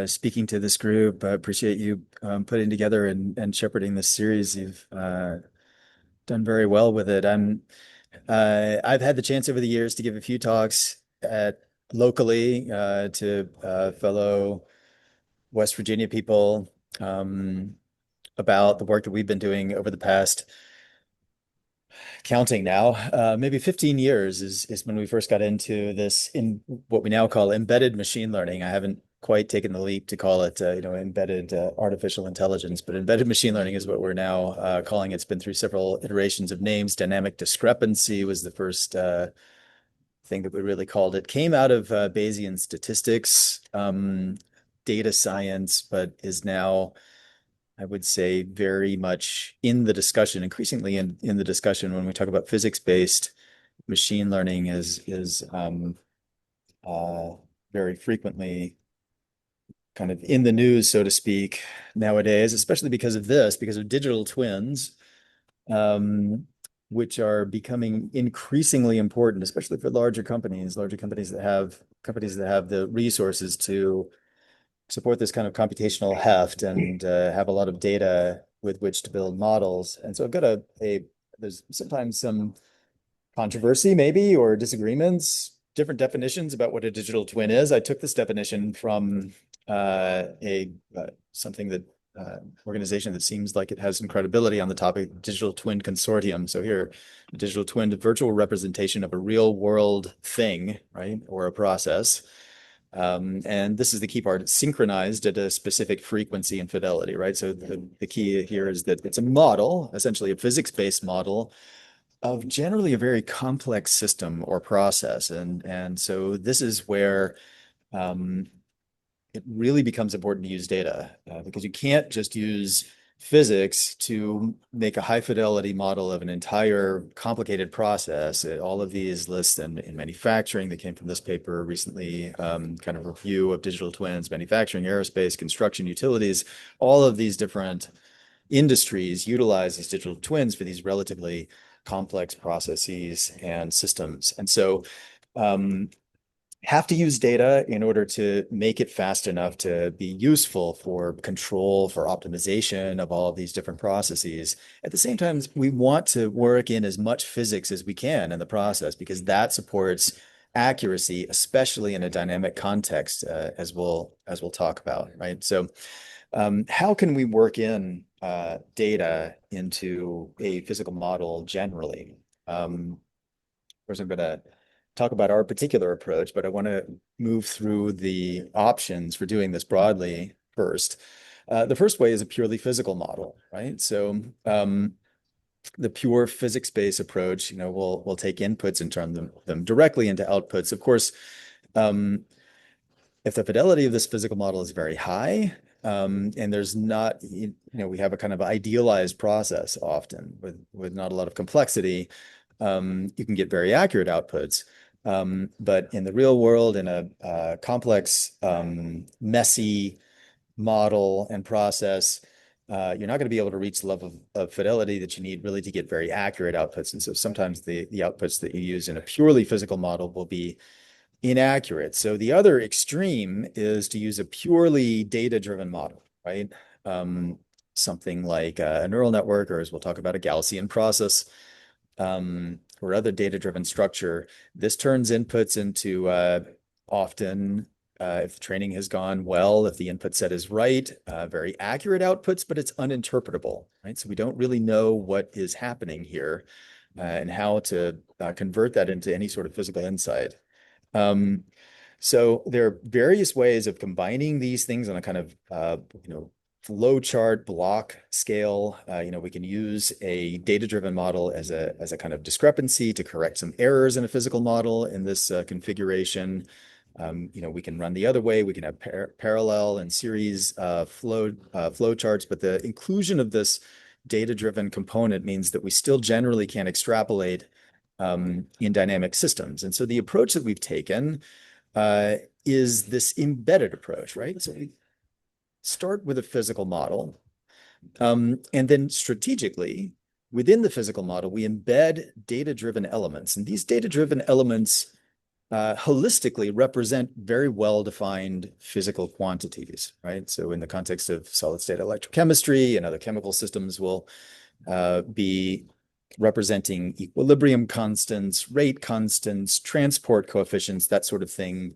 speaking to this group. I appreciate you putting together and shepherding this series. You've done very well with it. I've had the chance over the years to give a few talks at locally to fellow West Virginia people about the work that we've been doing over the past, counting now, maybe 15 years is when we first got into this in what we now call embedded machine learning. I haven't quite taken the leap to call it, embedded artificial intelligence, but embedded machine learning is what we're now calling it. It's been through several iterations of names. Dynamic discrepancy was the first thing that we really called it. Came out of Bayesian statistics, data science, but is now, I would say, very much in the discussion, increasingly in the discussion when we talk about physics-based machine learning is uh, very frequently kind of in the news, so to speak, nowadays, especially because of this, because of digital twins, um, which are becoming increasingly important, especially for larger companies that have the resources to support this kind of computational heft and have a lot of data with which to build models. And so I've got there's sometimes some controversy maybe or disagreements, different definitions about what a digital twin is. I took this definition from a something that organization that seems like it has some credibility on the topic, Digital Twin Consortium. So here, digital twin, virtual representation of a real world thing, right, or a process. And this is the key part. It's synchronized at a specific frequency and fidelity, right? So the key here is that it's a model, essentially a physics-based model of generally a very complex system or process. And so this is where um, it really becomes important to use data because you can't just use physics to make a high fidelity model of an entire complicated process. All of these lists in manufacturing that came from this paper recently, kind of review of digital twins, manufacturing, aerospace, construction, utilities, all of these different industries utilize these digital twins for these relatively complex processes and systems. And so have to use data in order to make it fast enough to be useful for control, for optimization of all of these different processes. At the same time, we want to work in as much physics as we can in the process because that supports accuracy, especially in a dynamic context, as we'll talk about, right? So, how can we work in data into a physical model generally? Of course, I'm going to talk about our particular approach, but I want to move through the options for doing this broadly first. The first way is a purely physical model, right? So the pure physics-based approach, we'll take inputs and turn them directly into outputs. Of course, um, if the fidelity of this physical model is very high, and there's not, we have a kind of idealized process often with not a lot of complexity, you can get very accurate outputs. But in the real world, in a complex, messy model and process, you're not going to be able to reach the level of fidelity that you need really to get very accurate outputs. And so sometimes the outputs that you use in a purely physical model will be inaccurate. So the other extreme is to use a purely data-driven model, right? Something like a neural network, or as we'll talk about, a Gaussian process, or other data-driven structure. This turns inputs into often, if the training has gone well, if the input set is right, very accurate outputs, but it's uninterpretable, right? So we don't really know what is happening here and how to convert that into any sort of physical insight. So there are various ways of combining these things on a kind of flow chart block scale. We can use a data-driven model as a kind of discrepancy to correct some errors in a physical model in this configuration. We can run the other way. We can have parallel and series flow charts, but the inclusion of this data-driven component means that we still generally can extrapolate in dynamic systems. And so the approach that we've taken is this embedded approach, right? So we start with a physical model, and then strategically within the physical model, we embed data-driven elements. And these data-driven elements holistically represent very well-defined physical quantities, right? So in the context of solid-state electrochemistry and other chemical systems, will be representing equilibrium constants, rate constants, transport coefficients, that sort of thing.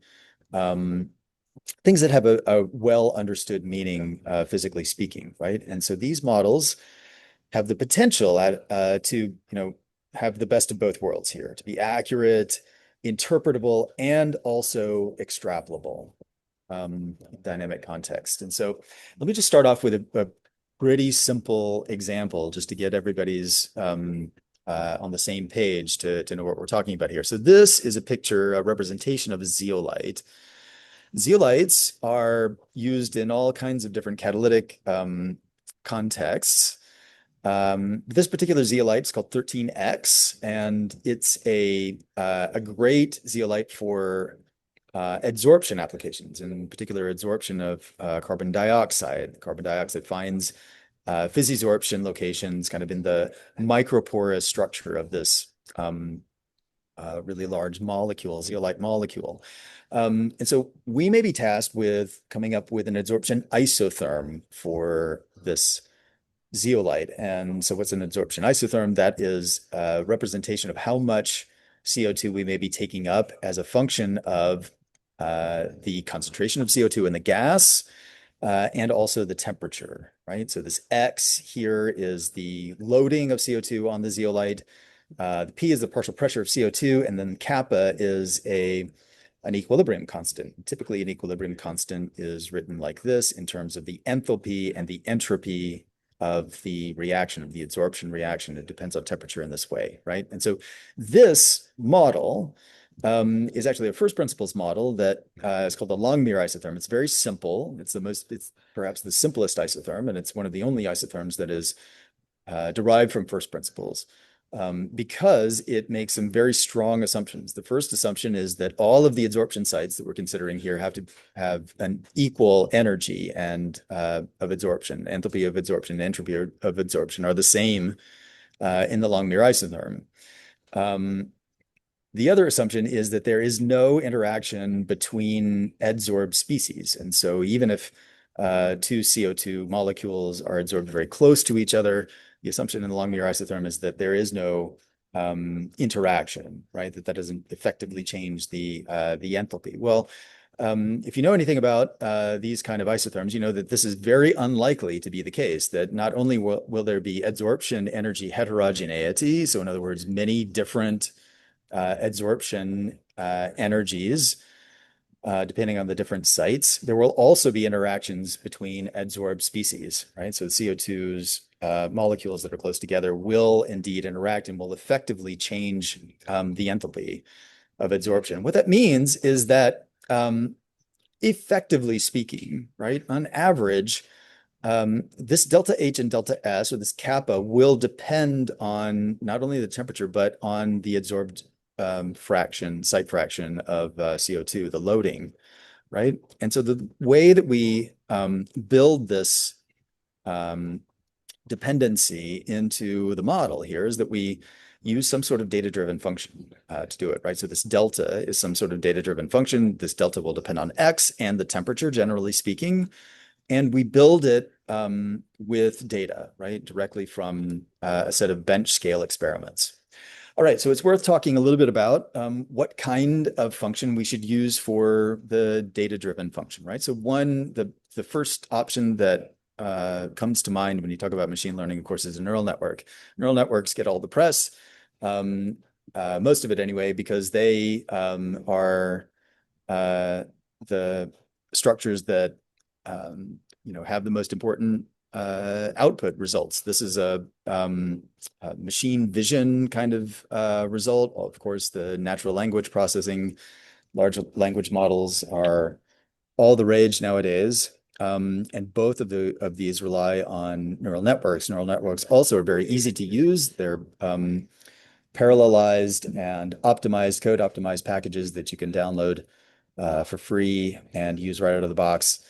Things that have a well understood meaning, physically speaking, right? And so these models have the potential to, have the best of both worlds here, to be accurate, interpretable, and also extrapolable, dynamic context. And so let me just start off with a pretty simple example just to get everybody's on the same page to know what we're talking about here. So this is a picture, a representation of a zeolite. Zeolites are used in all kinds of different catalytic contexts. This particular zeolite is called 13X, and it's a great zeolite for adsorption applications, in particular adsorption of carbon dioxide. Carbon dioxide finds physisorption locations kind of in the microporous structure of this really large molecule, zeolite molecule. And so we may be tasked with coming up with an adsorption isotherm for this zeolite. And so what's an adsorption isotherm? That is a representation of how much CO2 we may be taking up as a function of the concentration of CO2 in the gas, and also the temperature, right? So this X here is the loading of CO2 on the zeolite. The P is the partial pressure of CO2, and then kappa is an equilibrium constant. Typically, an equilibrium constant is written like this in terms of the enthalpy and the entropy of the reaction, of the adsorption reaction. It depends on temperature in this way, right? And so this model is actually a first principles model that is called the Longmire isotherm. It's very simple. It's perhaps the simplest isotherm, and it's one of the only isotherms that is derived from first principles. Because it makes some very strong assumptions. The first assumption is that all of the adsorption sites that we're considering here have to have an equal energy and of adsorption. Enthalpy of adsorption, entropy of adsorption are the same in the Longmire isotherm. The other assumption is that there is no interaction between adsorbed species. And so even if two CO2 molecules are adsorbed very close to each other, the assumption in the Longmire isotherm is that there is no interaction, right? That doesn't effectively change the enthalpy. Well, if you know anything about these kind of isotherms, you know that this is very unlikely to be the case, that not only will there be adsorption energy heterogeneity, so in other words, many different adsorption energies, depending on the different sites, there will also be interactions between adsorbed species, right? So CO2's molecules that are close together will indeed interact and will effectively change the enthalpy of adsorption. What that means is that, effectively speaking, right, on average, this delta H and delta S, or this kappa, will depend on not only the temperature, but on the adsorbed site fraction of CO2, the loading, right? And so the way that we build this dependency into the model here is that we use some sort of data-driven function to do it, right? So this delta is some sort of data-driven function. This delta will depend on X and the temperature, generally speaking. And we build it with data, right? Directly from a set of bench scale experiments. All right, so it's worth talking a little bit about what kind of function we should use for the data-driven function, right? So the first option that comes to mind when you talk about machine learning, of course, is a neural network. Neural networks get all the press, most of it anyway, because they are the structures that have the most important output results. This is a machine vision kind of result. Of course, the natural language processing, large language models are all the rage nowadays. And both of these rely on neural networks. Neural networks also are very easy to use. They're parallelized and optimized, code optimized packages that you can download for free and use right out of the box.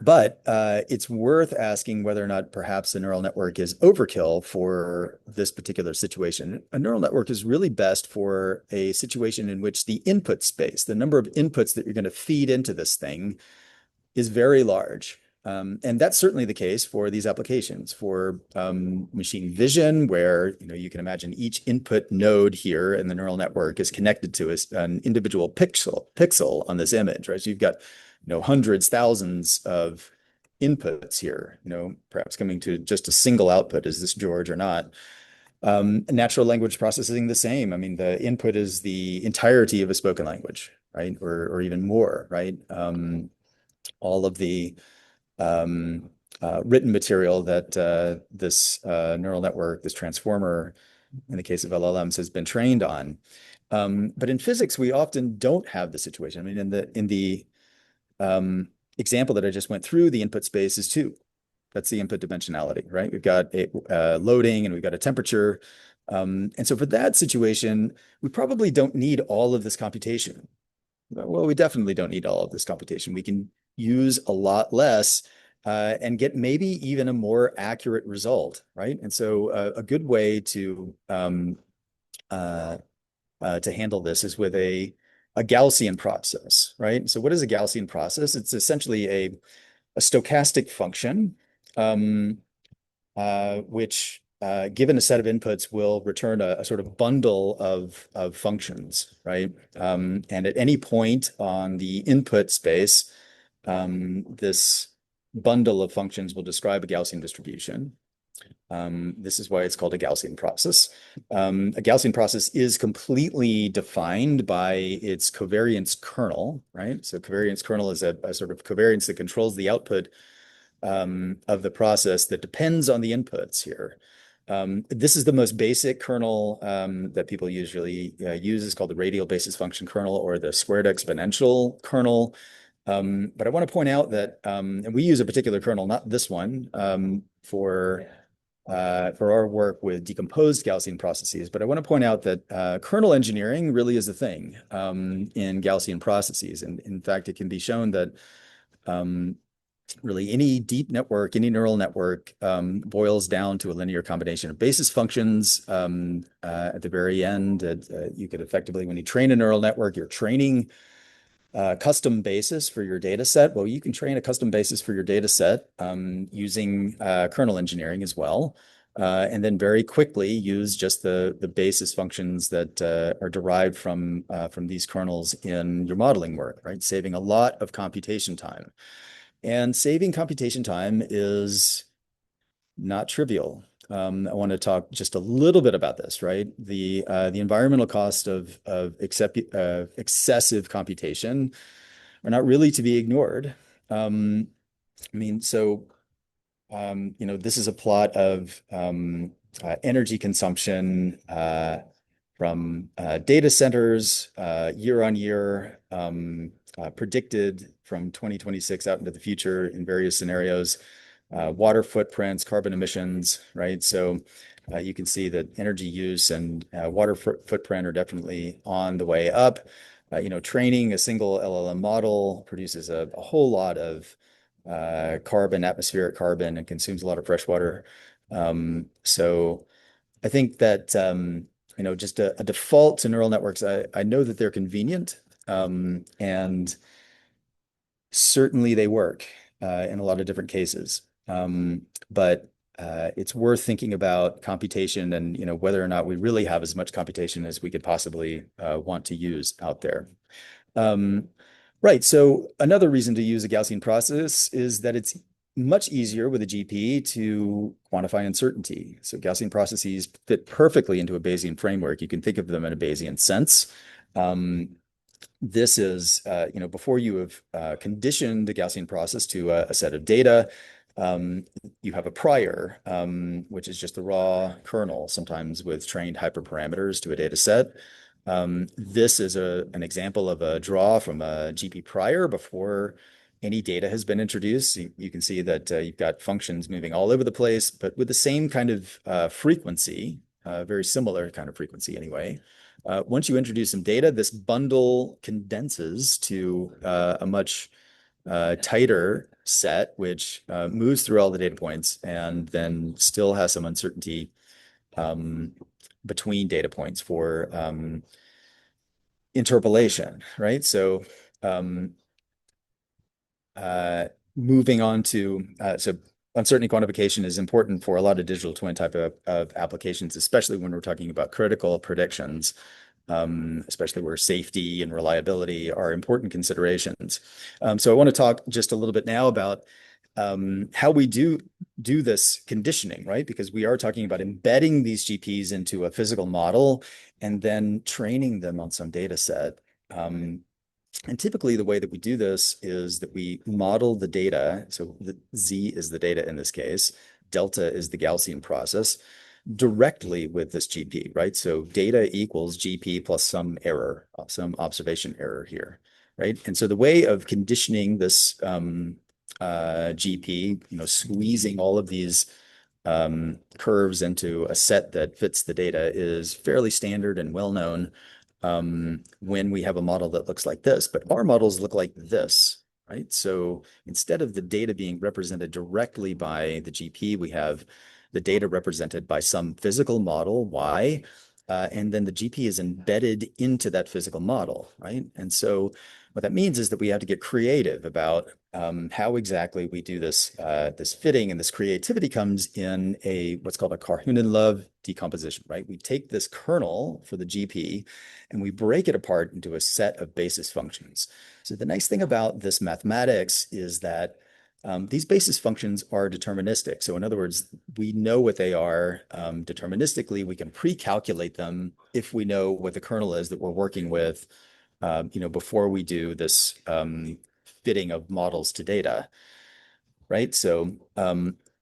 But it's worth asking whether or not perhaps a neural network is overkill for this particular situation. A neural network is really best for a situation in which the input space, the number of inputs that you're going to feed into this thing, is very large. And that's certainly the case for these applications for machine vision, where you can imagine each input node here in the neural network is connected to an individual pixel on this image, right? So you've got hundreds, thousands of inputs here, perhaps coming to just a single output. Is this George or not? Natural language processing, the same. I mean, the input is the entirety of a spoken language, right? Or even more, right? All of the written material that this neural network, this transformer, in the case of LLMs, has been trained on. But in physics, we often don't have the situation. I mean, in the example that I just went through, the input space is two. That's the input dimensionality, right? We've got a loading and we've got a temperature. And so for that situation, we probably don't need all of this computation. Well, we definitely don't need all of this computation. We can use a lot less and get maybe even a more accurate result, right? And so a good way to handle this is with a Gaussian process, right? So what is a Gaussian process? It's essentially a stochastic function, which given a set of inputs will return a sort of bundle of functions, right? And at any point on the input space, this bundle of functions will describe a Gaussian distribution. This is why it's called a Gaussian process. A Gaussian process is completely defined by its covariance kernel, right? So covariance kernel is a sort of covariance that controls the output of the process that depends on the inputs here. This is the most basic kernel that people usually use. It's called the radial basis function kernel or the squared exponential kernel. But I want to point out that, and we use a particular kernel, not this one, for our work with decomposed Gaussian processes. But I want to point out that kernel engineering really is a thing in Gaussian processes. And in fact, it can be shown that really any deep network, any neural network boils down to a linear combination of basis functions. At the very end, you could effectively, when you train a neural network, you're training custom basis for your data set. Well, you can train a custom basis for your data set using kernel engineering as well. And then very quickly use just the basis functions that are derived from these kernels in your modeling work, right? Saving a lot of computation time. And saving computation time is not trivial. I want to talk just a little bit about this, right? The environmental cost of excessive computation are not really to be ignored. I mean, so this is a plot of energy consumption from data centers year on year, predicted from 2026 out into the future in various scenarios, water footprints, carbon emissions, right? So you can see that energy use and water footprint are definitely on the way up. Training a single LLM model produces a whole lot of carbon, atmospheric carbon, and consumes a lot of fresh water. So I think that just a default to neural networks, I know that they're convenient, and certainly they work in a lot of different cases. But it's worth thinking about computation and whether or not we really have as much computation as we could possibly want to use out there. Right. So another reason to use a Gaussian process is that it's much easier with a GP to quantify uncertainty. So Gaussian processes fit perfectly into a Bayesian framework. You can think of them in a Bayesian sense. This is, before you have conditioned a Gaussian process to a set of data, you have a prior, which is just the raw kernel, sometimes with trained hyperparameters to a data set. This is an example of a draw from a GP prior before any data has been introduced. You can see that you've got functions moving all over the place, but with the same kind of frequency, very similar kind of frequency anyway. Once you introduce some data, this bundle condenses to a much tighter set, which moves through all the data points and then still has some uncertainty um, between data points for interpolation, right? So um, uh, moving on to so uncertainty quantification is important for a lot of digital twin type of applications, especially when we're talking about critical predictions, especially where safety and reliability are important considerations. So I want to talk just a little bit now about how we do this conditioning, right? Because we are talking about embedding these GPs into a physical model and then training them on some data set. And typically, the way that we do this is that we model the data. So the Z is the data in this case, delta is the Gaussian process directly with this GP, right? So data equals GP plus some error, some observation error here, right? And so the way of conditioning this GP, squeezing all of these curves into a set that fits the data is fairly standard and well known when we have a model that looks like this. But our models look like this, right? So instead of the data being represented directly by the GP, we have the data represented by some physical model, Y, and then the GP is embedded into that physical model, right? And so what that means is that we have to get creative about how exactly we do this this fitting, and this creativity comes in a what's called a Carhoonen-Love decomposition, right? We take this kernel for the GP and we break it apart into a set of basis functions. So the nice thing about this mathematics is that these basis functions are deterministic. So in other words, we know what they are deterministically. We can pre-calculate them if we know what the kernel is that we're working with, before we do this fitting of models to data, right? So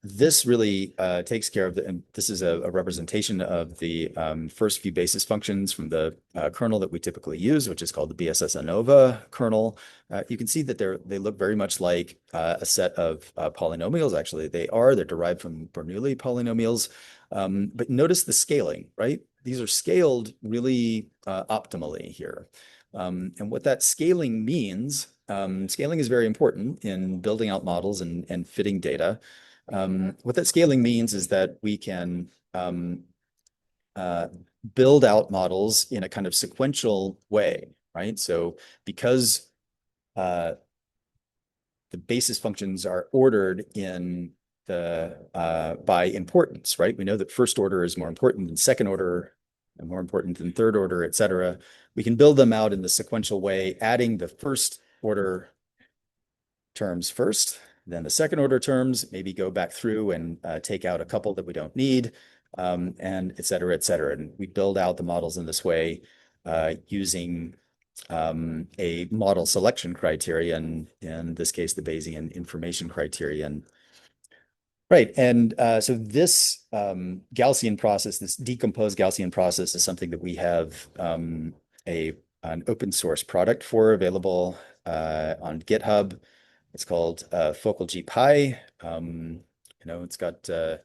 this really takes care of and this is a representation of the first few basis functions from the kernel that we typically use, which is called the BSS ANOVA kernel. You can see that they look very much like a set of polynomials. Actually, they're derived from Bernoulli polynomials. But notice the scaling, right? These are scaled really optimally here. And what that scaling means, scaling is very important in building out models and fitting data. What that scaling means is that we can uh, build out models in a kind of sequential way, right? So because the basis functions are ordered in the by importance, right? We know that first order is more important than second order, and more important than third order, et cetera. We can build them out in the sequential way, adding the first order terms first, then the second order terms, maybe go back through and take out a couple that we don't need, and et cetera, et cetera. And we build out the models in this way using a model selection criterion, in this case, the Bayesian information criterion. Right. And so this Gaussian process, this decomposed Gaussian process, is something that we have an open source product for available on GitHub. It's called Focal GPy. It's got a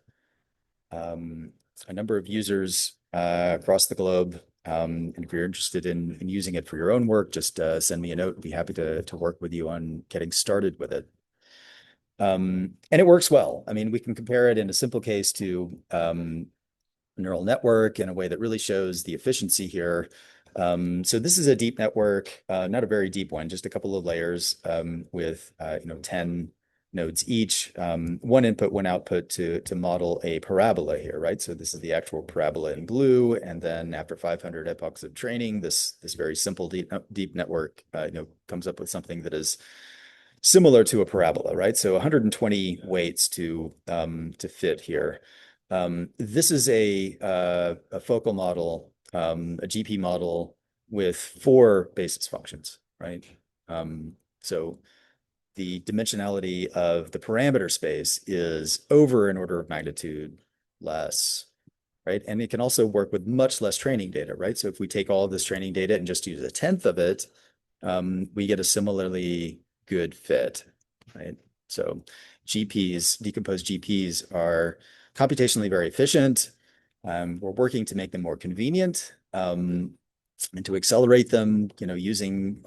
number of users across the globe. And if you're interested in using it for your own work, just send me a note. I'd be happy to work with you on getting started with it. And it works well. I mean, we can compare it in a simple case to a neural network in a way that really shows the efficiency here. So this is a deep network, not a very deep one, just a couple of layers with 10 nodes each, one input, one output to model a parabola here, right? So this is the actual parabola in blue, and then after 500 epochs of training, this very simple deep network comes up with something that is similar to a parabola, right? So 120 weights to fit here. This is a focal model, a GP model with 4 basis functions, right? So the dimensionality of the parameter space is over an order of magnitude less, right? And it can also work with much less training data, right? So if we take all of this training data and just use a tenth of it, we get a similarly good fit, right? So decomposed GPs are computationally very efficient. We're working to make them more convenient. and to accelerate them, using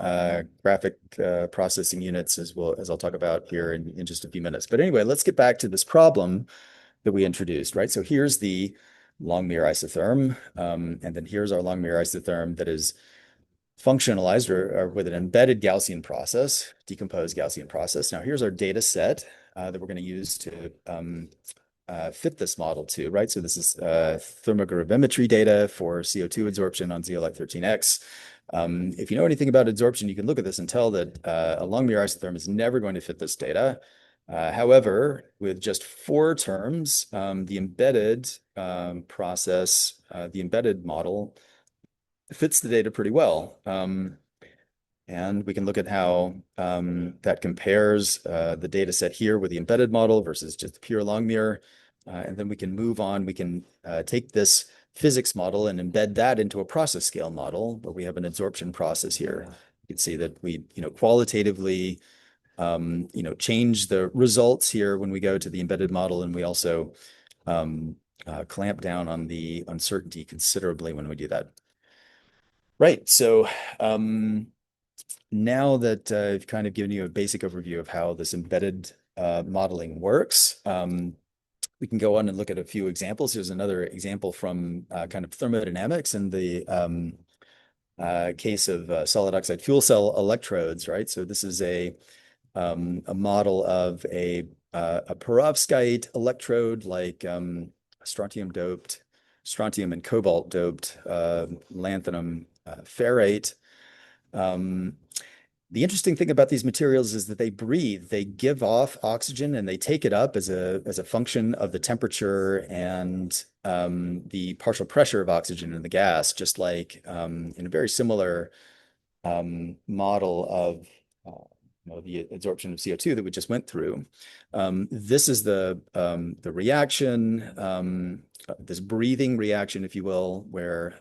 graphic processing units as I'll talk about here in just a few minutes. But anyway, let's get back to this problem that we introduced, right? So here's the long mirror isotherm, and then here's our long mirror isotherm that is functionalized or with an embedded Gaussian process, decomposed Gaussian process. Now here's our data set that we're going to use to fit this model to, right? So this is thermogravimetry data for CO2 absorption on zeolite 13X. If you know anything about absorption, you can look at this and tell that a long mirror isotherm is never going to fit this data. However, with just four terms, the embedded process, the embedded model fits the data pretty well. And we can look at how that compares the data set here with the embedded model versus just the pure long mirror. And then we can move on. We can take this physics model and embed that into a process scale model where we have an absorption process here. You can see that we, qualitatively, change the results here when we go to the embedded model, and we also clamp down on the uncertainty considerably when we do that. Right. So now that I've kind of given you a basic overview of how this embedded modeling works, we can go on and look at a few examples. Here's another example from kind of thermodynamics in the case of solid oxide fuel cell electrodes, right? So this is a model of a perovskite electrode, like strontium and cobalt doped lanthanum ferrate. The interesting thing about these materials is that they breathe, they give off oxygen and they take it up as a function of the temperature and the partial pressure of oxygen in the gas, just like in a very similar model of the absorption of CO2 that we just went through. This is the reaction, this breathing reaction, if you will, where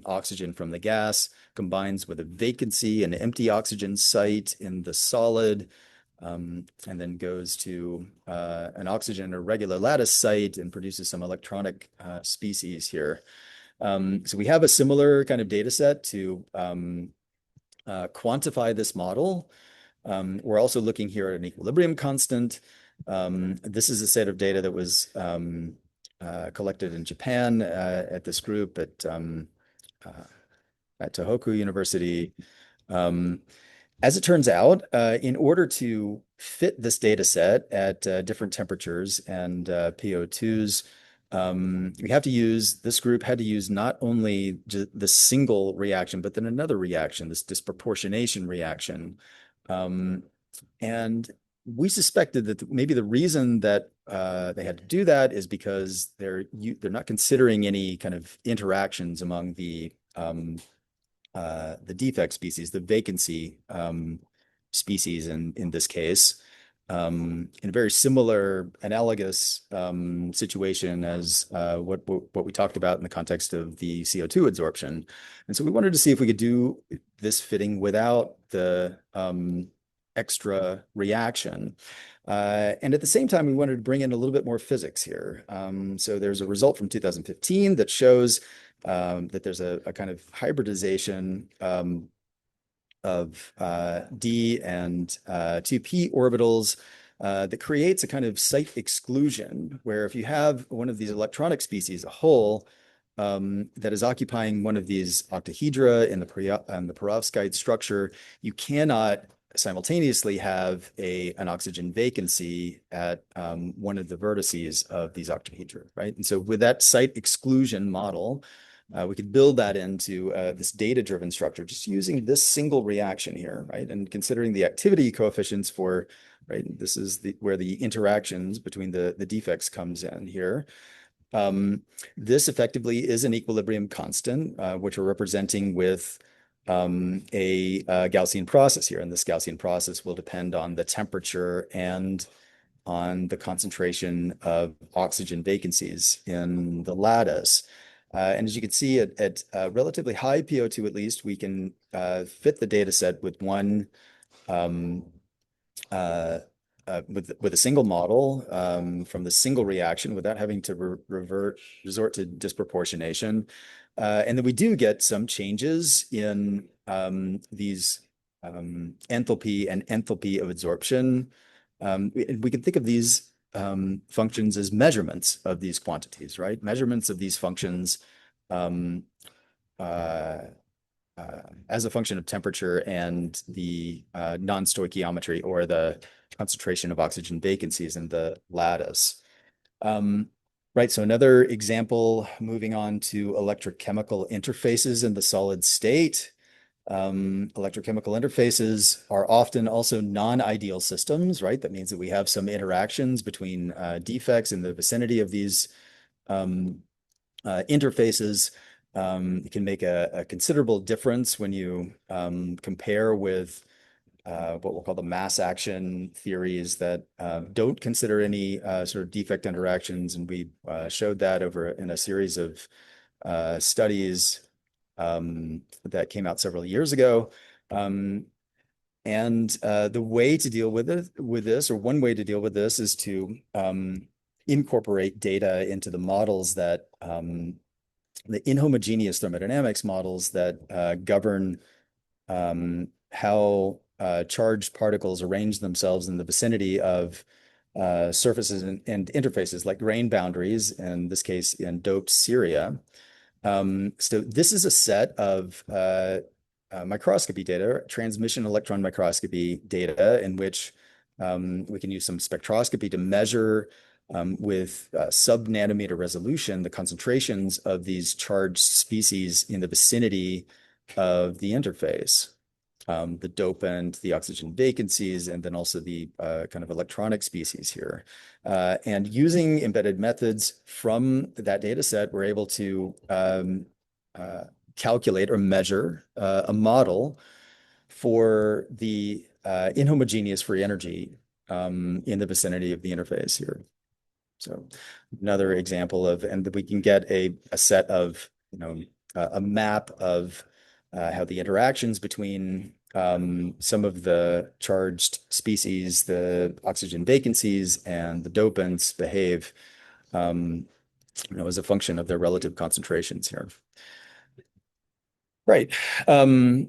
oxygen from the gas combines with a vacancy, an empty oxygen site in the solid, and then goes to an oxygen or regular lattice site and produces some electronic species here. So we have a similar kind of data set to quantify this model. We're also looking here at an equilibrium constant. This is a set of data that was collected in Japan at this group at Tohoku University. As it turns out, in order to fit this data set at different temperatures and PO2s, this group had to use not only the single reaction, but then another reaction, this disproportionation reaction. And we suspected that maybe the reason that they had to do that is because they're not considering any kind of interactions among the defect species, the vacancy species in this case, in a very similar analogous situation as what we talked about in the context of the CO2 absorption. And so we wanted to see if we could do this fitting without the extra reaction. And at the same time, we wanted to bring in a little bit more physics here. So there's a result from 2015 that shows that there's a kind of hybridization of D and 2p orbitals that creates a kind of site exclusion, where if you have one of these electronic species, a hole that is occupying one of these octahedra in the perovskite structure, you cannot simultaneously have an oxygen vacancy at one of the vertices of these octahedra, right? And so with that site exclusion model, we could build that into this data-driven structure, just using this single reaction here, right? And considering the activity coefficients for, right, this is where the interactions between the defects comes in here. This effectively is an equilibrium constant, which we're representing with a Gaussian process here. And this Gaussian process will depend on the temperature and on the concentration of oxygen vacancies in the lattice. And as you can see, at relatively high PO2 at least, we can fit the data set with one with a single model from the single reaction without having to resort to disproportionation. And then we do get some changes in these enthalpy and enthalpy of adsorption. We can think of these functions as measurements of these quantities, right? Measurements of these functions um, uh, as a function of temperature and the non-stoichiometry or the concentration of oxygen vacancies in the lattice. Um, right, so another example, moving on to electrochemical interfaces in the solid state. Electrochemical interfaces are often also non-ideal systems, right? That means that we have some interactions between defects in the vicinity of these um, interfaces. It can make a considerable difference when you compare with what we'll call the mass action theories that don't consider any sort of defect interactions. And we showed that over in a series of studies that came out several years ago. And the way to deal with this, or one way to deal with this, is to incorporate data into the models that the inhomogeneous thermodynamics models that govern how charged particles arrange themselves in the vicinity of surfaces and interfaces like grain boundaries, in this case in doped ceria. So this is a set of microscopy data, transmission electron microscopy data, in which we can use some spectroscopy to measure with sub-nanometer resolution the concentrations of these charged species in the vicinity of the interface. The dopant, the oxygen vacancies, and then also the kind of electronic species here. And using embedded methods from that data set, we're able to calculate or measure a model for the inhomogeneous free energy in the vicinity of the interface here. So another example of, and we can get a set of, a map of how the interactions between some of the charged species, the oxygen vacancies, and the dopants behave, as a function of their relative concentrations here. Right.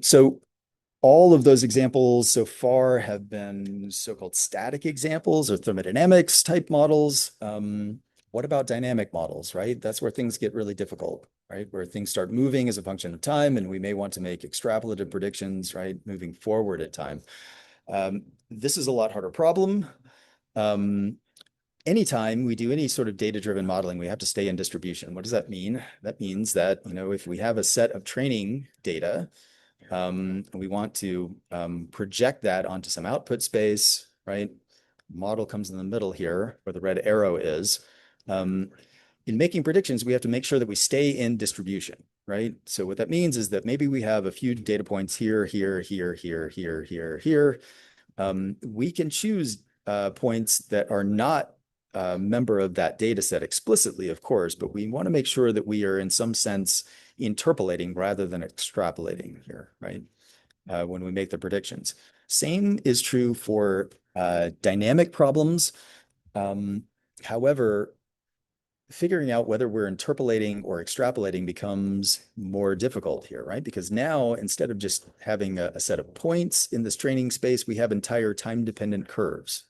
So all of those examples so far have been so-called static examples or thermodynamics type models. What about dynamic models, right? That's where things get really difficult, right? Where things start moving as a function of time, and we may want to make extrapolative predictions, right? Moving forward at time. This is a lot harder problem. Anytime we do any sort of data-driven modeling, we have to stay in distribution. What does that mean? That means that, if we have a set of training data, we want to project that onto some output space, right? Model comes in the middle here, where the red arrow is. In making predictions, we have to make sure that we stay in distribution, right? So what that means is that maybe we have a few data points here, here, here, here, here, here, here. We can choose points that are not a member of that data set explicitly, of course, but we want to make sure that we are in some sense interpolating rather than extrapolating here, right? When we make the predictions. Same is true for dynamic problems. However, figuring out whether we're interpolating or extrapolating becomes more difficult here, right? Because now, instead of just having a set of points in this training space, we have entire time-dependent curves.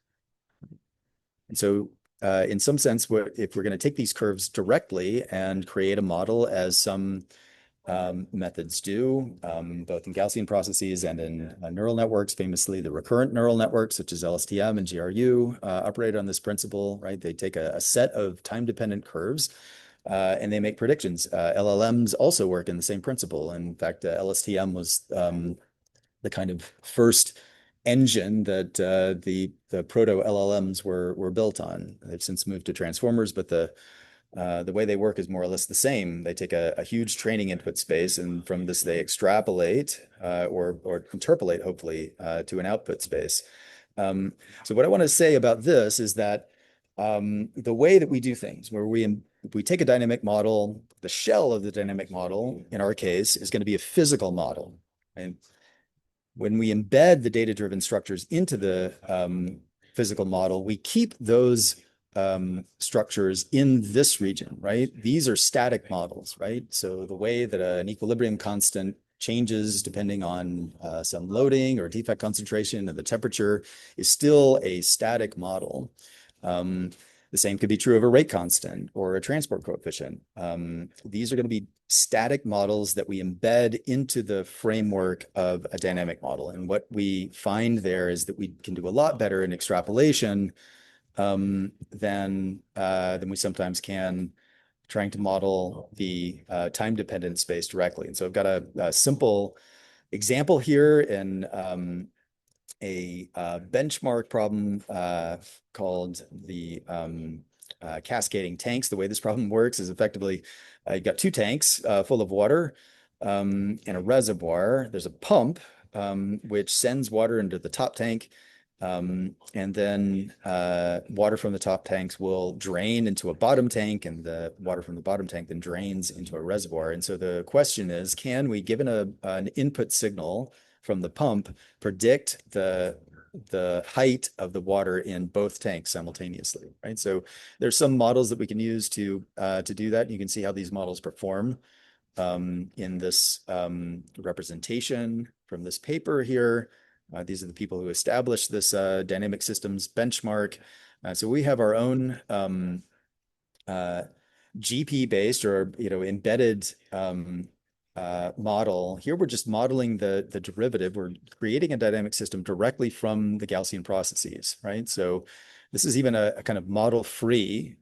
And so in some sense, if we're going to take these curves directly and create a model, as some methods do, both in Gaussian processes and in neural networks, famously the recurrent neural networks, such as LSTM and GRU, operate on this principle, right? They take a set of time-dependent curves and they make predictions. LLMs also work in the same principle. In fact, LSTM was the kind of first engine that the proto LLMs were built on. They've since moved to transformers, but the way they work is more or less the same. They take a huge training input space, and from this they extrapolate or interpolate, hopefully, to an output space. So what I want to say about this is that the way that we do things, where we take a dynamic model, the shell of the dynamic model, in our case, is going to be a physical model. And when we embed the data-driven structures into the physical model, we keep those structures in this region, right? These are static models, right? So the way that an equilibrium constant changes depending on some loading or defect concentration and the temperature is still a static model. The same could be true of a rate constant or a transport coefficient. These are going to be static models that we embed into the framework of a dynamic model. And what we find there is that we can do a lot better in extrapolation than we sometimes can trying to model the time-dependent space directly. And so I've got a simple example here in a benchmark problem called the cascading tanks. The way this problem works is effectively you've got two tanks full of water and a reservoir. There's a pump which sends water into the top tank. And then water from the top tanks will drain into a bottom tank, and the water from the bottom tank then drains into a reservoir. And so the question is, can we, given an input signal from the pump, predict the height of the water in both tanks simultaneously, right? So there's some models that we can use to do that. You can see how these models perform in this representation from this paper here. These are the people who established this dynamic systems benchmark. So we have our own GP-based or embedded model. Here we're just modeling the derivative. We're creating a dynamic system directly from the Gaussian processes, right? So this is even a kind of model-free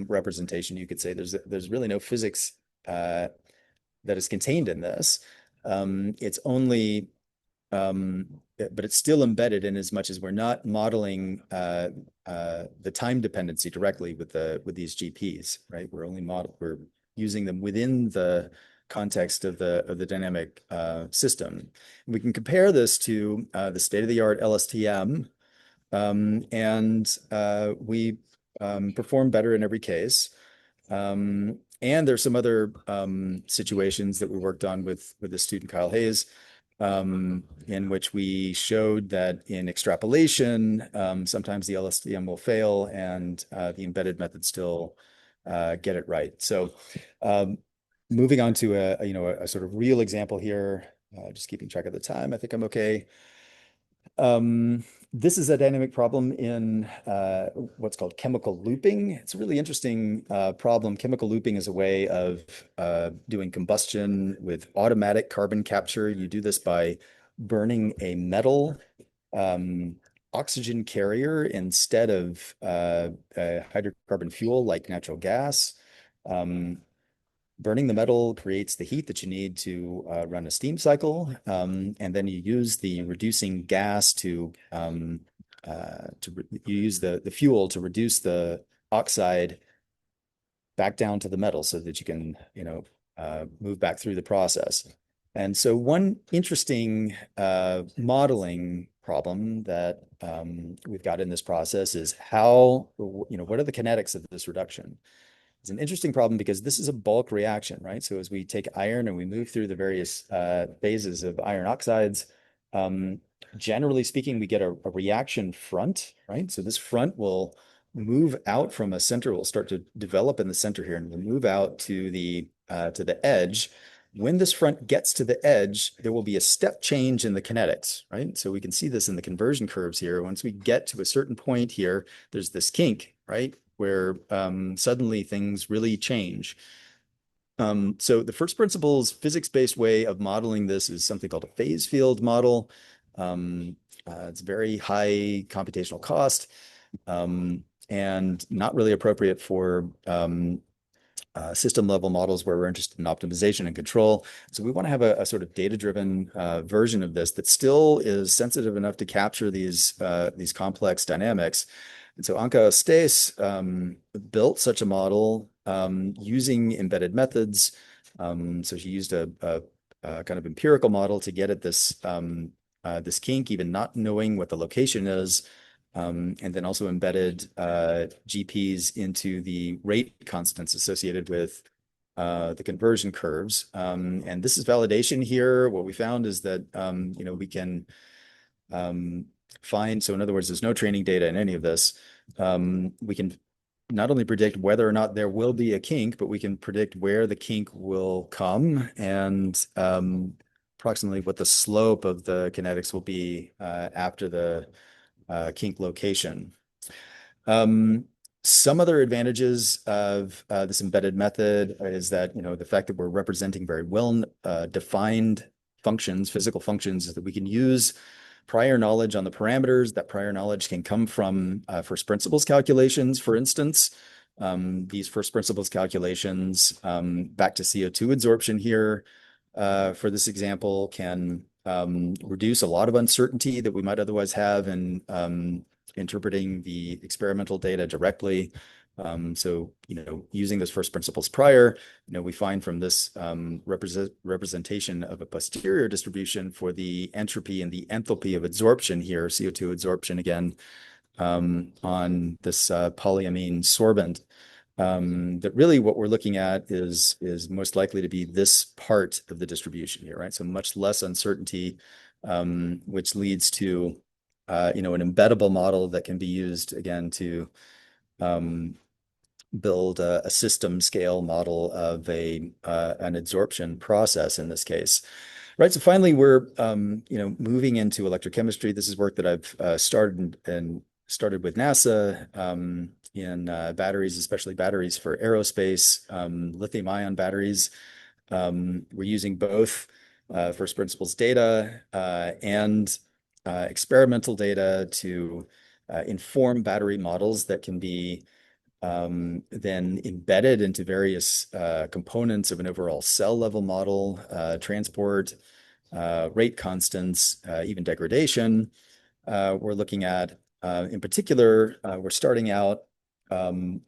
representation. You could say there's really no physics that is contained in this. It's only but it's still embedded in as much as we're not modeling the time dependency directly with these GPs, right? We're using them within the context of the dynamic system. We can compare this to the state-of-the-art LSTM, and we perform better in every case. And there's some other situations that we worked on with the student Kyle Hayes, in which we showed that in extrapolation, sometimes the LSTM will fail and the embedded method still get it right. So moving on to a sort of real example here, just keeping track of the time, I think I'm okay. This is a dynamic problem in what's called chemical looping. It's a really interesting problem. Chemical looping is a way of doing combustion with automatic carbon capture. You do this by burning a metal oxygen carrier instead of a hydrocarbon fuel like natural gas. Burning the metal creates the heat that you need to run a steam cycle, and then you use the reducing gas to you use the fuel to reduce the oxide back down to the metal so that you can move back through the process. And so one interesting modeling problem that we've got in this process is what are the kinetics of this reduction? It's an interesting problem because this is a bulk reaction, right? So as we take iron and we move through the various phases of iron oxides, generally speaking, we get a reaction front, right? So this front will move out from a center, will start to develop in the center here, and will move out to the edge. When this front gets to the edge, there will be a step change in the kinetics, right? So we can see this in the conversion curves here. Once we get to a certain point here, there's this kink, right? Where suddenly things really change. So the first principles physics-based way of modeling this is something called a phase field model. It's very high computational cost and not really appropriate for system level models where we're interested in optimization and control. So we want to have a sort of data-driven version of this that still is sensitive enough to capture these complex dynamics. And so Anka Stace built such a model using embedded methods. So she used a kind of empirical model to get at this kink, even not knowing what the location is, and then also embedded GPs into the rate constants associated with the conversion curves. And this is validation here. What we found is that we can find, so in other words, there's no training data in any of this. We can not only predict whether or not there will be a kink, but we can predict where the kink will come and approximately what the slope of the kinetics will be after the kink location. Um, some other advantages of this embedded method is that, the fact that we're representing very well defined functions, physical functions, is that we can use prior knowledge on the parameters. That prior knowledge can come from first principles calculations, for instance. These first principles calculations, back to CO2 absorption here, for this example, can reduce a lot of uncertainty that we might otherwise have in interpreting the experimental data directly. So, using those first principles prior, we find from this representation of a posterior distribution for the entropy and the enthalpy of adsorption here, CO2 adsorption again, on this polyamine sorbent, that really what we're looking at is most likely to be this part of the distribution here, right? So much less uncertainty, which leads to an embeddable model that can be used again to build a system scale model of an adsorption process in this case. Right. So finally, we're moving into electrochemistry. This is work that I've started with NASA in batteries, especially batteries for aerospace, lithium-ion batteries. We're using both first principles data and experimental data to inform battery models that can be then embedded into various components of an overall cell level model, transport, rate constants, even degradation. We're looking at, in particular, we're starting out in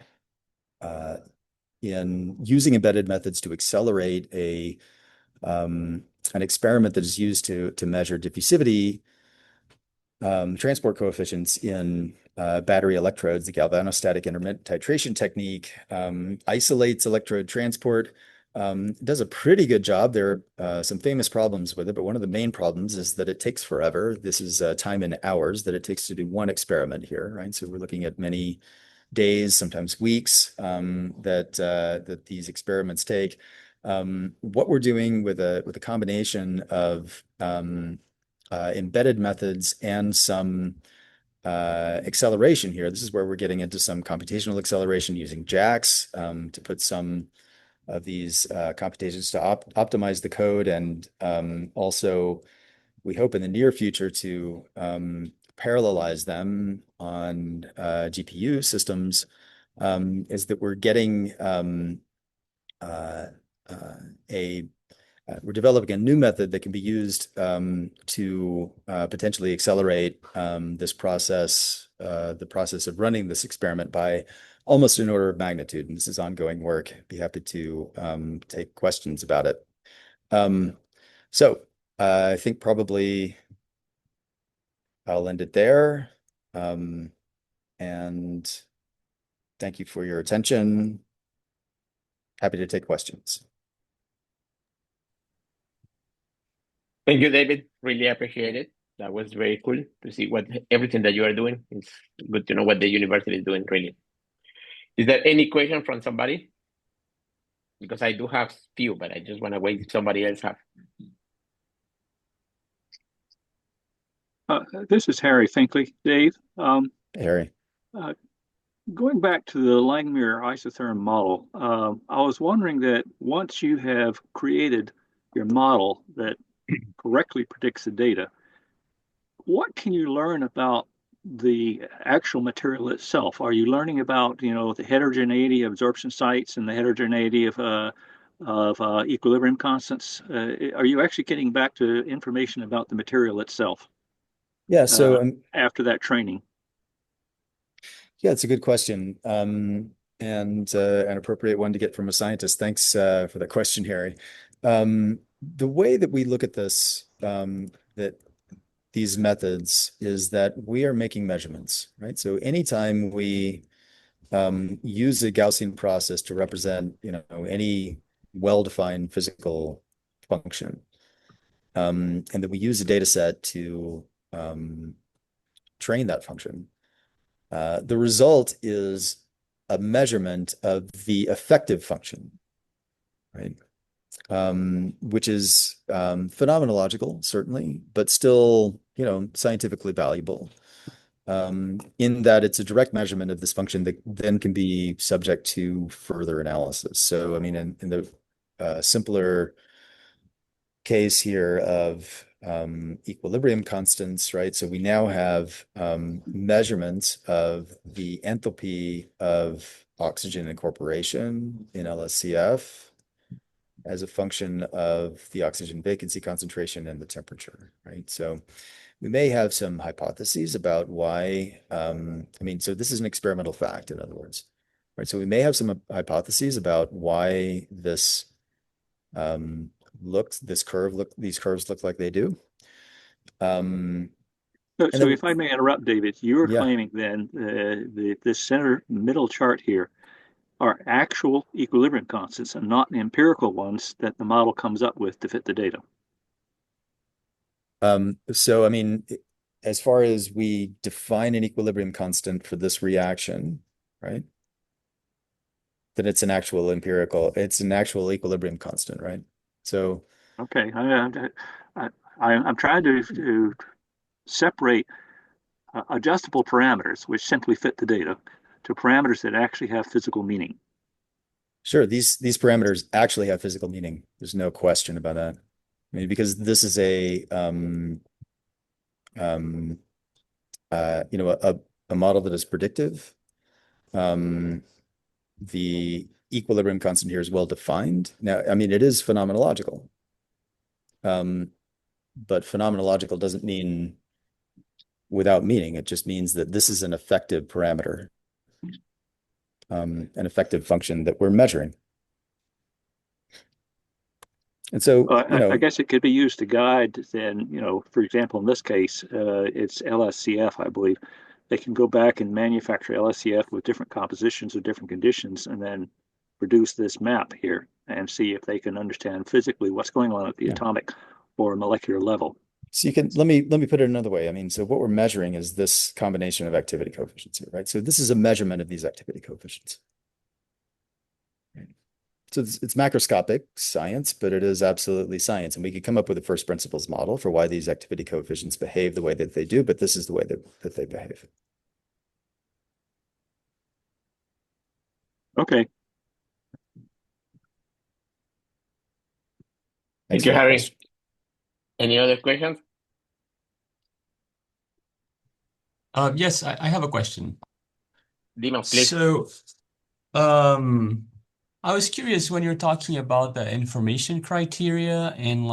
using embedded methods to accelerate an experiment that is used to measure diffusivity transport coefficients in battery electrodes. The galvanostatic intermittent titration technique isolates electrode transport. Does a pretty good job. There are some famous problems with it, but one of the main problems is that it takes forever. This is time in hours that it takes to do one experiment here, right? So we're looking at many days, sometimes weeks, that these experiments take. What we're doing with a combination of embedded methods and some acceleration here. This is where we're getting into some computational acceleration using JAX to put some of these computations to optimize the code, and also we hope in the near future to parallelize them on GPU systems, is that we're getting we're developing a new method that can be used to potentially accelerate this process, the process of running this experiment by almost an order of magnitude. And this is ongoing work. Be happy to take questions about it. So I think probably I'll end it there. And thank you for your attention. Happy to take questions. Thank you, David. Really appreciate it. That was very cool to see everything that you are doing. It's good to know what the university is doing, really. Is there any question from somebody? Because I do have few, but I just want to wait if somebody else have. This is Harry Finkley. Dave, Harry. Going back to the Langmuir isotherm model, I was wondering that once you have created your model that correctly predicts the data, what can you learn about the actual material itself? Are you learning about, the heterogeneity of absorption sites and the heterogeneity of equilibrium constants? Are you actually getting back to information about the material itself? Yeah, so after that training. Yeah, it's a good question, and an appropriate one to get from a scientist. Thanks for the question, Harry. The way that we look at this, that these methods, is that we are making measurements, right? So anytime we use a Gaussian process to represent, any well-defined physical function, and that we use a data set to train that function. The result is a measurement of the effective function, right? Which is phenomenological, certainly, but still, scientifically valuable. In that it's a direct measurement of this function that then can be subject to further analysis. So, I mean, in the simpler case here of equilibrium constants, right? So we now have measurements of the enthalpy of oxygen incorporation in LSCF as a function of the oxygen vacancy concentration and the temperature, right? So we may have some hypotheses about why, so this is an experimental fact, in other words, right? So we may have some hypotheses about why this these curves look like they do. So if I may interrupt, David, you're Yeah. claiming then this center middle chart here are actual equilibrium constants and not empirical ones that the model comes up with to fit the data. So, I mean, as far as we define an equilibrium constant for this reaction, right? Then it's an actual equilibrium constant, right? So, okay, I'm trying to separate adjustable parameters, which simply fit the data, to parameters that actually have physical meaning. Sure, these parameters actually have physical meaning. There's no question about that. I mean, because this is a a model that is predictive. The equilibrium constant here is well defined. Now, I mean, it is phenomenological. But phenomenological doesn't mean without meaning. It just means that this is an effective parameter, an effective function that we're measuring. And so, I guess it could be used to guide then, for example, in this case, it's LSCF, I believe. They can go back and manufacture LSCF with different compositions or different conditions and then produce this map here and see if they can understand physically what's going on at the atomic or molecular level. So let me put it another way. I mean, so what we're measuring is this combination of activity coefficients here, right? So this is a measurement of these activity coefficients. Right? So it's macroscopic science, but it is absolutely science. And we could come up with a first principles model for why these activity coefficients behave the way that they do, but this is the way that they behave. Okay. Thank you, Harry. Any other questions? Yes, I have a question. Dimas, please. So, I was curious when you're talking about the information criteria and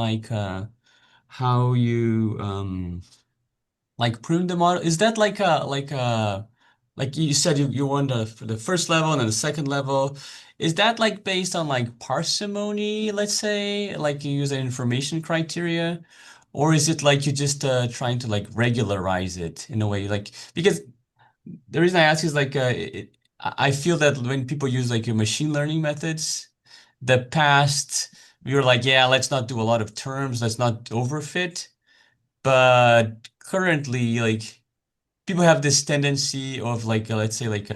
how you like prune the model. Is that like you said you want the first level and then the second level? Is that like based on like parsimony, let's say, like you use an information criteria? Or is it like you just trying to like regularize it in a way? Like because the reason I ask is like I feel that when people use like your machine learning methods, the past we were like, yeah, let's not do a lot of terms, let's not overfit. But currently, like people have this tendency of like let's say like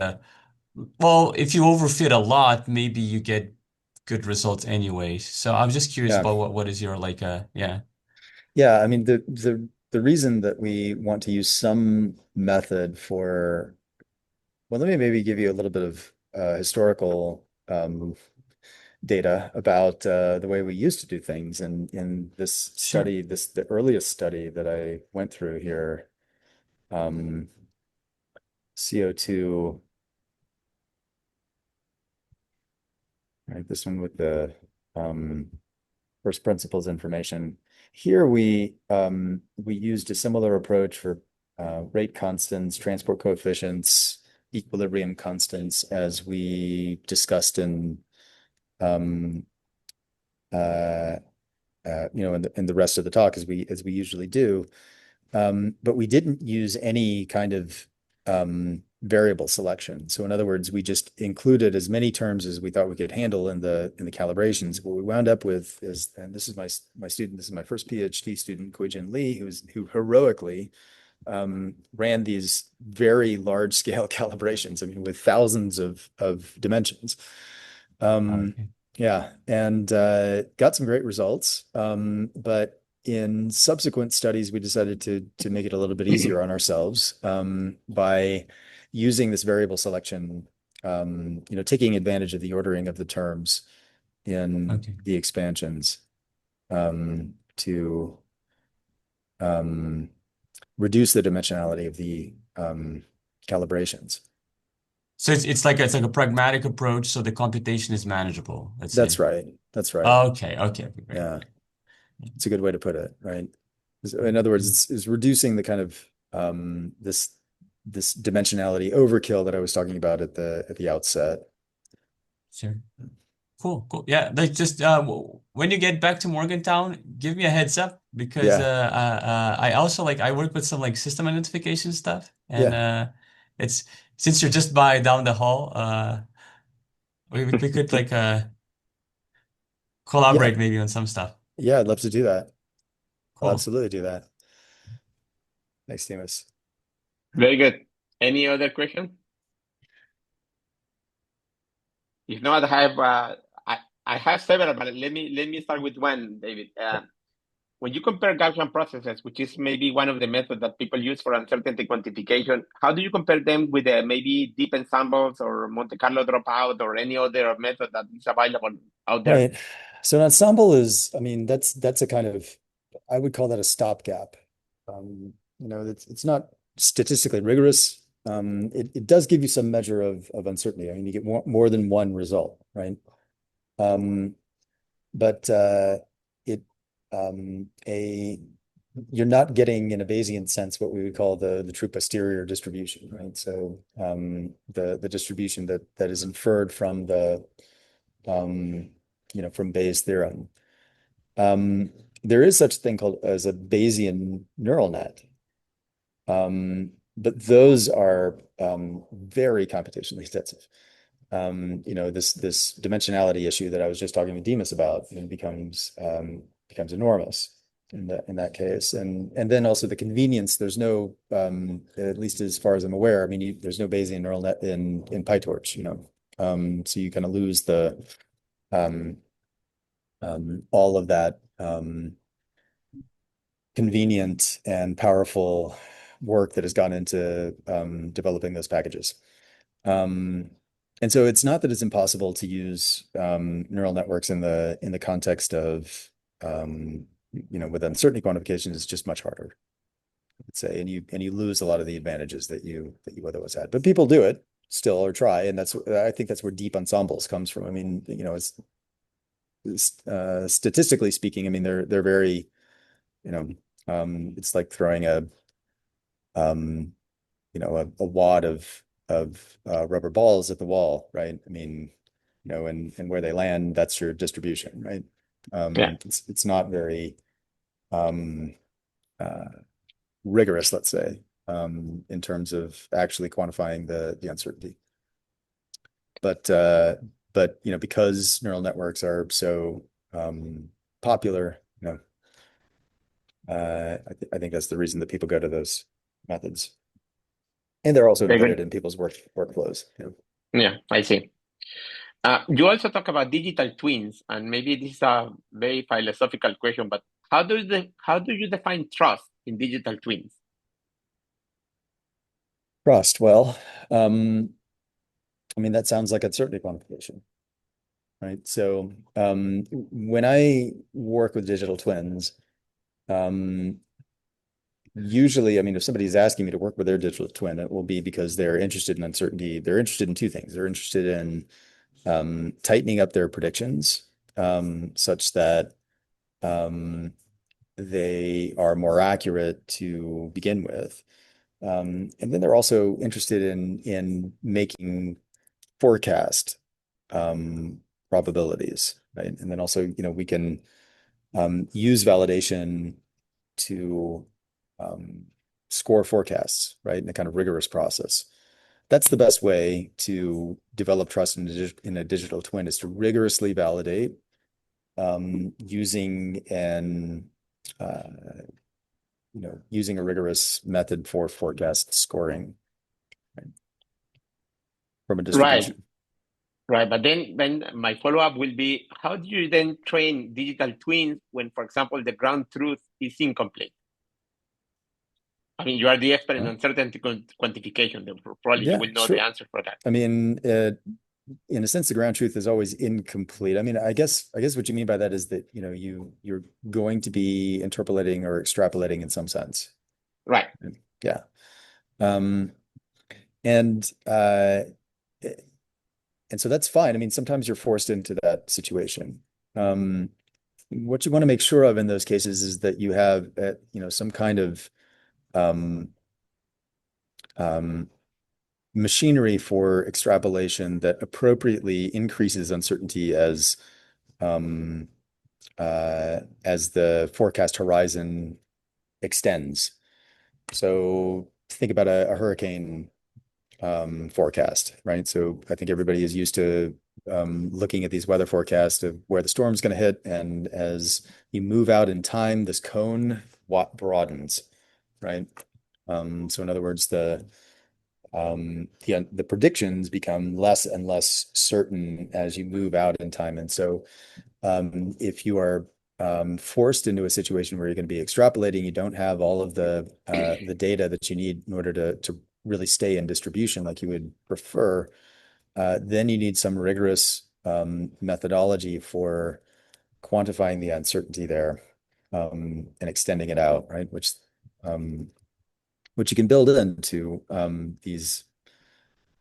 well, if you overfit a lot, maybe you get good results anyway. So I'm just curious Yeah. about what is your like yeah. Yeah, I mean the reason that we want to use some method for, well, let me maybe give you a little bit of historical data about the way we used to do things. And in this study, the earliest study that I went through here, CO2, right? This one with the first principles information. Here we used a similar approach for rate constants, transport coefficients, equilibrium constants, as we discussed in in the rest of the talk, as we usually do. But we didn't use any kind of variable selection. So in other words, we just included as many terms as we thought we could handle in the calibrations. What we wound up with is, and this is my student, this is my first PhD student, Kuijin Lee, who heroically ran these very large scale calibrations. I mean, with thousands of dimensions. Okay. Yeah, and got some great results. But in subsequent studies, we decided to make it a little bit easier on ourselves by using this variable selection, taking advantage of the ordering of the terms in Okay. the expansions to reduce the dimensionality of the calibrations. So it's like a pragmatic approach, so the computation is manageable, let's That's say. right. That's right. Okay, okay, okay, great. Yeah, it's a good way to put it, right? In other words, it's reducing the kind of this dimensionality overkill that I was talking about at the outset. Sure. Cool, cool. Yeah, like just when you get back to Morgantown, give me a heads up because Yeah, I also like I work with some like system identification stuff, and yeah, it's since you're just by down the hall, we could like yeah, collaborate maybe on some stuff. yeah. I'd love to do that. I'll Cool. absolutely do that. Thanks, Timus. Very good. Any other question? If not, I have several, but let me start with one, David. When you compare Gaussian processes, which is maybe one of the methods that people use for uncertainty quantification, how do you compare them with maybe deep ensembles or Monte Carlo dropout or any other method that is available out there? Right. So an ensemble is, I mean, that's a kind of, I would call that a stopgap. It's not statistically rigorous. It does give you some measure of uncertainty. I mean, you get more than one result, right? But it a you're not getting in a Bayesian sense what we would call the true posterior distribution, right? So the distribution that is inferred from the from Bayes' theorem. There is such a thing called as a Bayesian neural net. But those are very computationally intensive. This dimensionality issue that I was just talking to Demas about becomes enormous in that case. And then also the convenience, there's no, at least as far as I'm aware, I mean, there's no Bayesian neural net in PyTorch, so you kind of lose the all of that convenient and powerful work that has gone into developing those packages. And so it's not that it's impossible to use neural networks in the context of with uncertainty quantification. It's just much harder, I'd say, and you lose a lot of the advantages that you otherwise had. But people do it still or try, and I think that's where deep ensembles comes from. I mean, it's statistically speaking, I mean they're very, it's like throwing a wad of rubber balls at the wall, right? I mean, and where they land, that's your distribution, right? Yeah. It's not very rigorous, let's say, in terms of actually quantifying the uncertainty. But because neural networks are so popular, I think that's the reason that people go to those methods. And they're also Very embedded good. in people's workflows. Yeah, I see. You also talk about digital twins, and maybe this is a very philosophical question, but how do you define trust in digital twins? Trust. Well, I mean, that sounds like uncertainty quantification, right? So when I work with digital twins, usually, I mean, if somebody's asking me to work with their digital twin, it will be because they're interested in uncertainty. They're interested in two things. They're interested in tightening up their predictions such that they are more accurate to begin with. And then they're also interested in making forecast probabilities, right? And then also, we can use validation to score forecasts, right? In a kind of rigorous process. That's the best way to develop trust in a digital twin, is to rigorously validate using an using a rigorous method for forecast scoring, right, from a distribution. Right. But then my follow-up will be, how do you then train digital twins when, for example, the ground truth is incomplete? I mean, you are the expert in uncertainty quantification. Probably you will know the answer for that. I mean, in a sense, the ground truth is always incomplete. I mean, I guess what you mean by that is that, you're going to be interpolating or extrapolating in some sense. Right. Yeah. And so that's fine. I mean, sometimes you're forced into that situation. What you want to make sure of in those cases is that you have, some kind of machinery for extrapolation that appropriately increases uncertainty as the forecast horizon extends. So think about a hurricane forecast, right? So I think everybody is used to looking at these weather forecasts of where the storm's going to hit, and as you move out in time, this cone broadens, right? So in other words, the predictions become less and less certain as you move out in time, and so if you are forced into a situation where you're going to be extrapolating, you don't have all of the data that you need in order to really stay in distribution like you would prefer, then you need some rigorous methodology for quantifying the uncertainty there, and extending it out, right? Which you can build into these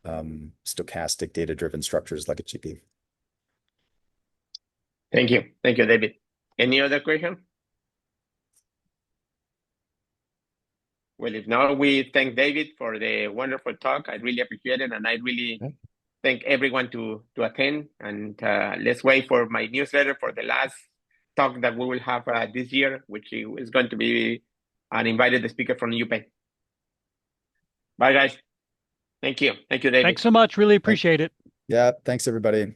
stochastic data-driven structures like a GP. Thank you, David. Any other question? Well, if not, we thank David for the wonderful talk. I really appreciate it, and I really thank everyone to attend. And let's wait for my newsletter for the last talk that we will have this year, which is going to be an invited speaker from UPenn. Bye, guys. Thank you, David. Thanks so much. Really appreciate it. Yeah, thanks everybody.